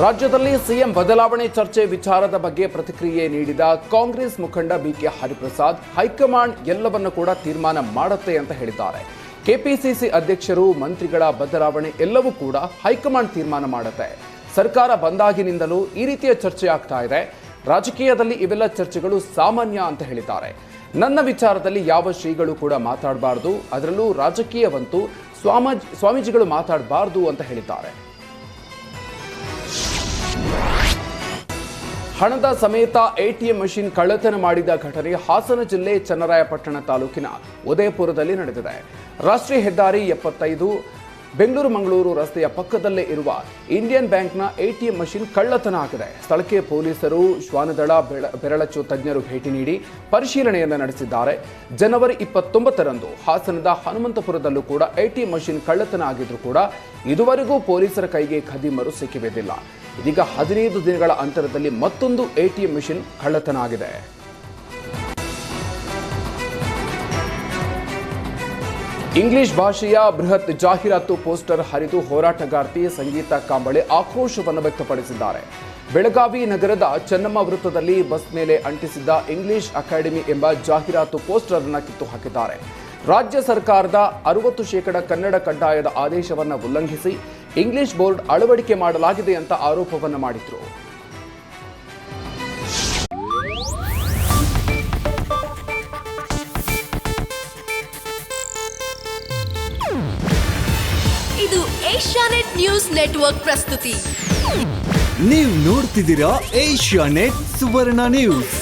ರಾಜ್ಯದಲ್ಲಿ ಸಿಎಂ ಬದಲಾವಣೆ ಚರ್ಚೆ ವಿಚಾರದ ಬಗ್ಗೆ ಪ್ರತಿಕ್ರಿಯೆ ನೀಡಿದ ಕಾಂಗ್ರೆಸ್ ಮುಖಂಡ ಬಿಕೆ ಹರಿಪ್ರಸಾದ್, ಹೈಕಮಾಂಡ್ ಎಲ್ಲವನ್ನು ಕೂಡ ತೀರ್ಮಾನ ಮಾಡುತ್ತೆ ಅಂತ ಹೇಳಿದ್ದಾರೆ. ಕೆಪಿಸಿಸಿ ಅಧ್ಯಕ್ಷರು, ಮಂತ್ರಿಗಳ ಬದಲಾವಣೆ ಎಲ್ಲವೂ ಕೂಡ ಹೈಕಮಾಂಡ್ ತೀರ್ಮಾನ ಮಾಡುತ್ತೆ. ಸರ್ಕಾರ ಬಂದಾಗಿನಿಂದಲೂ ಈ ರೀತಿಯ ಚರ್ಚೆ ಆಗ್ತಾ ಇದೆ. ರಾಜಕೀಯದಲ್ಲಿ ಇವೆಲ್ಲ ಚರ್ಚೆಗಳು ಸಾಮಾನ್ಯ ಅಂತ ಹೇಳಿದ್ದಾರೆ. ನನ್ನ ವಿಚಾರದಲ್ಲಿ ಯಾವ ಶ್ರೀಗಳು ಕೂಡ ಮಾತಾಡಬಾರ್ದು, ಅದರಲ್ಲೂ ರಾಜಕೀಯವಂತೂ ಸ್ವಾಮೀಜಿಗಳು ಮಾತಾಡಬಾರ್ದು ಅಂತ ಹೇಳಿದ್ದಾರೆ. ಹಣದ ಸಮೇತ ಎಟಿಎಂ ಮಷಿನ್ ಕಳ್ಳತನ ಮಾಡಿದ ಘಟನೆ ಹಾಸನ ಜಿಲ್ಲೆ ಚನ್ನರಾಯಪಟ್ಟಣ ತಾಲೂಕಿನ ಉದಯಪುರದಲ್ಲಿ ನಡೆದಿದೆ. ರಾಷ್ಟ್ರೀಯ ಹೆದ್ದಾರಿ 75 ಬೆಂಗಳೂರು-ಮಂಗಳೂರು ರಸ್ತೆಯ ಪಕ್ಕದಲ್ಲೇ ಇರುವ ಇಂಡಿಯನ್ ಬ್ಯಾಂಕ್ನ ಎಟಿಎಂ ಮಷಿನ್ ಕಳ್ಳತನ ಆಗಿದೆ. ಸ್ಥಳಕ್ಕೆ ಪೊಲೀಸರು, ಶ್ವಾನದಳ, ಬೆರಳಚ್ಚು ತಜ್ಞರು ಭೇಟಿ ನೀಡಿ ಪರಿಶೀಲನೆಯನ್ನು ನಡೆಸಿದ್ದಾರೆ. ಜನವರಿ 29ರಂದು ಹಾಸನದ ಹನುಮಂತಪುರದಲ್ಲೂ ಕೂಡ ಎಟಿಎಂ ಮಷಿನ್ ಕಳ್ಳತನ ಆಗಿದ್ರೂ ಕೂಡ ಇದುವರೆಗೂ ಪೊಲೀಸರ ಕೈಗೆ ಖದೀಮರು ಸಿಕ್ಕಿಬಿದ್ದಿಲ್ಲ. ಇದೀಗ 15 ದಿನಗಳ ಅಂತರದಲ್ಲಿ ಮತ್ತೊಂದು ಎಟಿಎಂ ಮೆಷಿನ್ ಕಳ್ಳತನ ಆಗಿದೆ. ಇಂಗ್ಲಿಷ್ ಭಾಷೆಯ ಬೃಹತ್ ಜಾಹೀರಾತು ಪೋಸ್ಟರ್ ಹರಿದು ಹೋರಾಟಗಾರ್ತಿ ಸಂಗೀತ ಕಾಂಬಳೆ ಆಕ್ರೋಶವನ್ನು ವ್ಯಕ್ತಪಡಿಸಿದ್ದಾರೆ. ಬೆಳಗಾವಿ ನಗರದ ಚೆನ್ನಮ್ಮ ವೃತ್ತದಲ್ಲಿ ಬಸ್ ಮೇಲೆ ಅಂಟಿಸಿದ್ದ ಇಂಗ್ಲಿಷ್ ಅಕಾಡೆಮಿ ಎಂಬ ಜಾಹೀರಾತು ಪೋಸ್ಟರ್ ಅನ್ನು ಕಿತ್ತು ಹಾಕಿದ್ದಾರೆ. ರಾಜ್ಯ ಸರ್ಕಾರದ 60% ಕನ್ನಡ ಕಡ್ಡಾಯದ ಆದೇಶವನ್ನು ಉಲ್ಲಂಘಿಸಿ ಇಂಗ್ಲಿಷ್ ಬೋರ್ಡ್ ಅಳವಡಿಕೆ ಮಾಡಲಾಗಿದೆ ಅಂತ ಆರೋಪವನ್ನು ಮಾಡಿದ್ರು. ಇದು ಏಷ್ಯಾನೆಟ್ ನ್ಯೂಸ್ ನೆಟ್ವರ್ಕ್ ಪ್ರಸ್ತುತಿ. ನೀವು ನೋಡ್ತಿದ್ದೀರಾ ಏಷ್ಯಾನೆಟ್ ಸುವರ್ಣ ನ್ಯೂಸ್.